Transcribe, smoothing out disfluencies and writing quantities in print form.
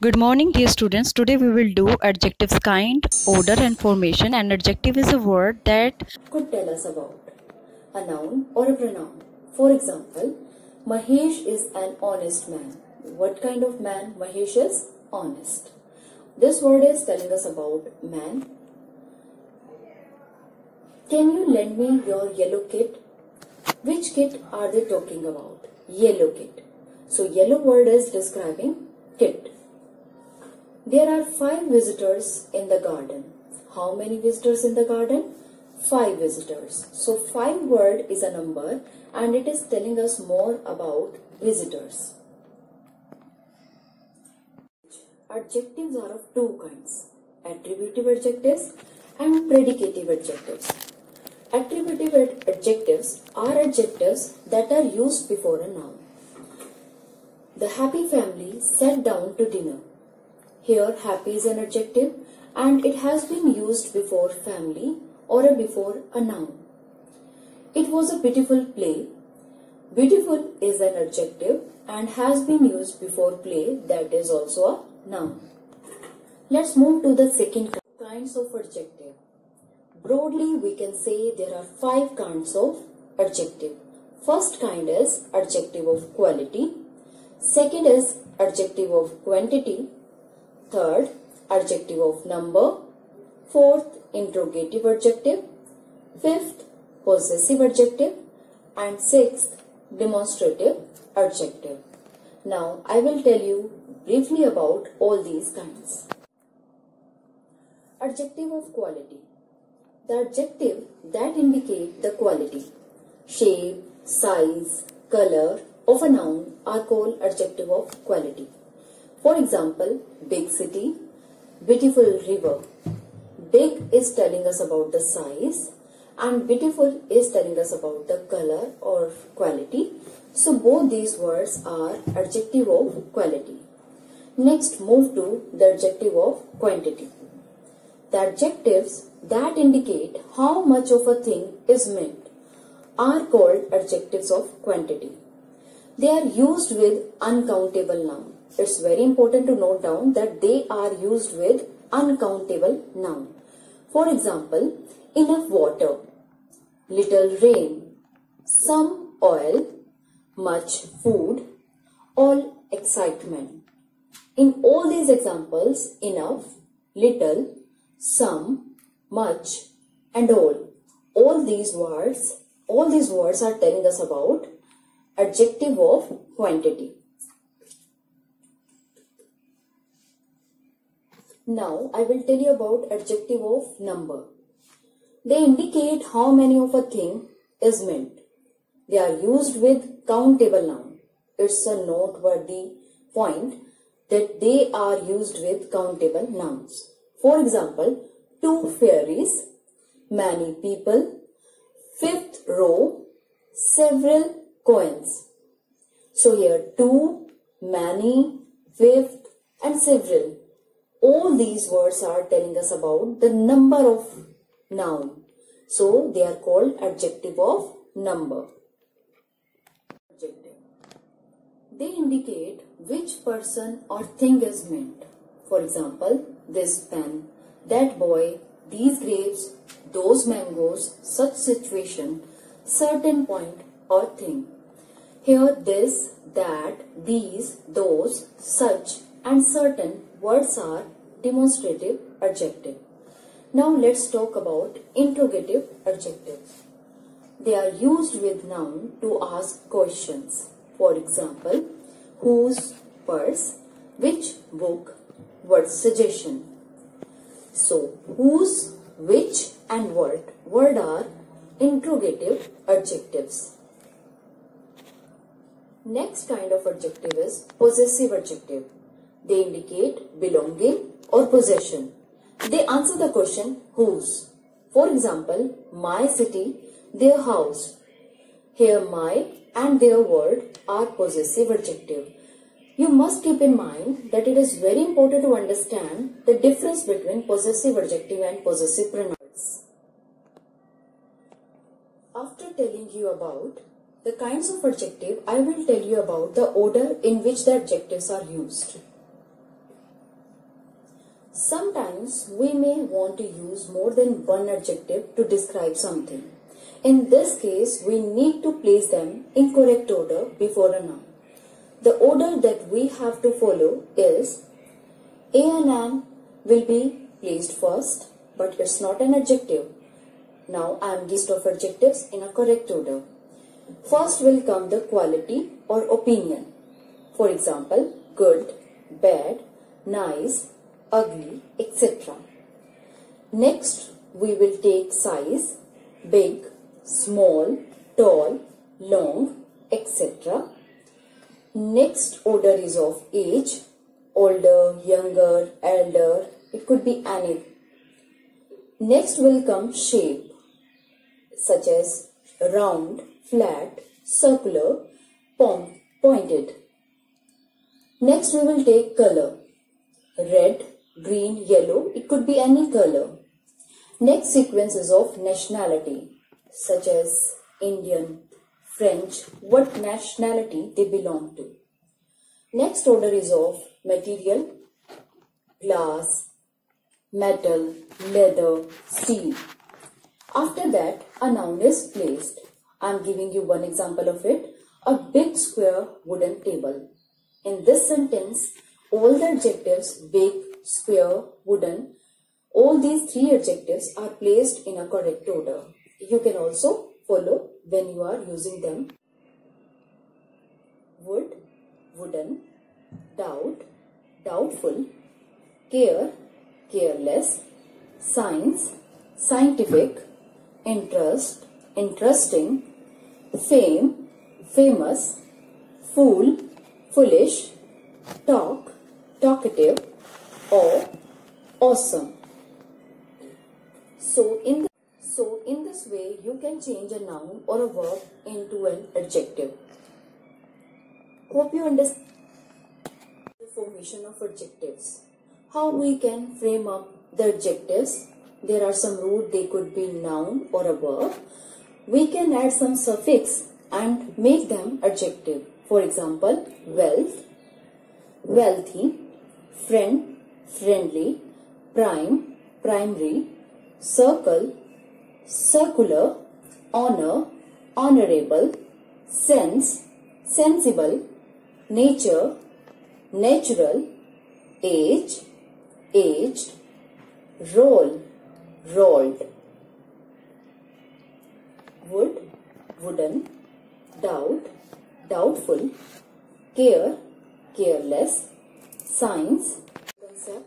Good morning, dear students. Today we will do adjectives kind, order and formation. And adjective is a word that could tell us about a noun or a pronoun. For example, Mahesh is an honest man. What kind of man? Mahesh is honest. This word is telling us about man. Can you lend me your yellow kit? Which kit are they talking about? Yellow kit. So yellow word is describing kit. There are 5 visitors in the garden. How many visitors in the garden? 5 visitors. So 5 word is a number and it is telling us more about visitors. Adjectives are of 2 kinds. Attributive adjectives and predicative adjectives. Attributive adjectives are adjectives that are used before a noun. The happy family sat down to dinner. Here, happy is an adjective and it has been used before family or before a noun. It was a beautiful play. Beautiful is an adjective and has been used before play, that is also a noun. Let's move to the second kinds of adjective. Broadly, we can say there are 5 kinds of adjective. First kind is adjective of quality. Second is adjective of quantity. Third, adjective of number. Fourth, interrogative adjective. Fifth, possessive adjective. And sixth, demonstrative adjective. Now, I will tell you briefly about all these kinds. Adjective of quality. The adjective that indicate the quality, shape, size, color of a noun are called adjective of quality. For example, big city, beautiful river. Big is telling us about the size and beautiful is telling us about the color or quality. So both these words are adjective of quality. Next, move to the adjective of quantity. The adjectives that indicate how much of a thing is meant are called adjectives of quantity. They are used with uncountable noun. It's very important to note down that they are used with uncountable noun. For example, enough water, little rain, some oil, much food, all excitement. In all these examples, enough, little, some, much and all these words are telling us about adjective of quantity. Now, I will tell you about adjective of number. They indicate how many of a thing is meant. They are used with countable noun. It's a noteworthy point that they are used with countable nouns. For example, 2 fairies, many people, 5th row, several coins. So here 2, many, 5th and several. All these words are telling us about the number of noun. So they are called adjective of number. Adjective. They indicate which person or thing is meant. For example, this pen, that boy, these grapes, those mangoes, such situation, certain point or thing. Here this, that, these, those, such and certain words are demonstrative adjective. Now let's talk about interrogative adjectives. They are used with noun to ask questions. For example, whose purse, which book, what suggestion. So whose, which and what word are interrogative adjectives. Next kind of adjective is possessive adjective. They indicate belonging or possession. They answer the question whose. For example, my city, their house. Here my and their word are possessive adjective. You must keep in mind that it is very important to understand the difference between possessive adjective and possessive pronouns. After telling you about the kinds of adjective, I will tell you about the order in which the adjectives are used. Sometimes we may want to use more than one adjective to describe something. In this case, we need to place them in correct order before a noun. The order that we have to follow is a and an will be placed first, but it's not an adjective. Now I am list of adjectives in a correct order. First will come the quality or opinion. For example, good, bad, nice, ugly, etc. Next, we will take size, big, small, tall, long, etc. Next order is of age, older, younger, elder, it could be any. Next will come shape, such as round, flat, circular, pointed. Next we will take color, red, green, yellow, it could be any color. Next sequence is of nationality, such as Indian, French, what nationality they belong to. Next order is of material, glass, metal, leather, steel. After that, a noun is placed. I am giving you one example of it, a big square wooden table. In this sentence, all the adjectives big, square, wooden, all these three adjectives are placed in a correct order. You can also follow when you are using them. Wood, wooden, doubt, doubtful, care, careless, science, scientific, interest, interesting, fame, famous, fool, foolish, talk, talkative, or awesome. So in this way, you can change a noun or a verb into an adjective. Hope you understand the formation of adjectives. How we can frame up the adjectives. There are some rules, they could be noun or a verb. We can add some suffix and make them adjective. For example, wealth, wealthy, friend, friendly, prime, primary, circle, circular, honor, honorable, sense, sensible, nature, natural, age, aged, roll, rolled, wood, wooden, doubt, doubtful, care, careless, science, concept,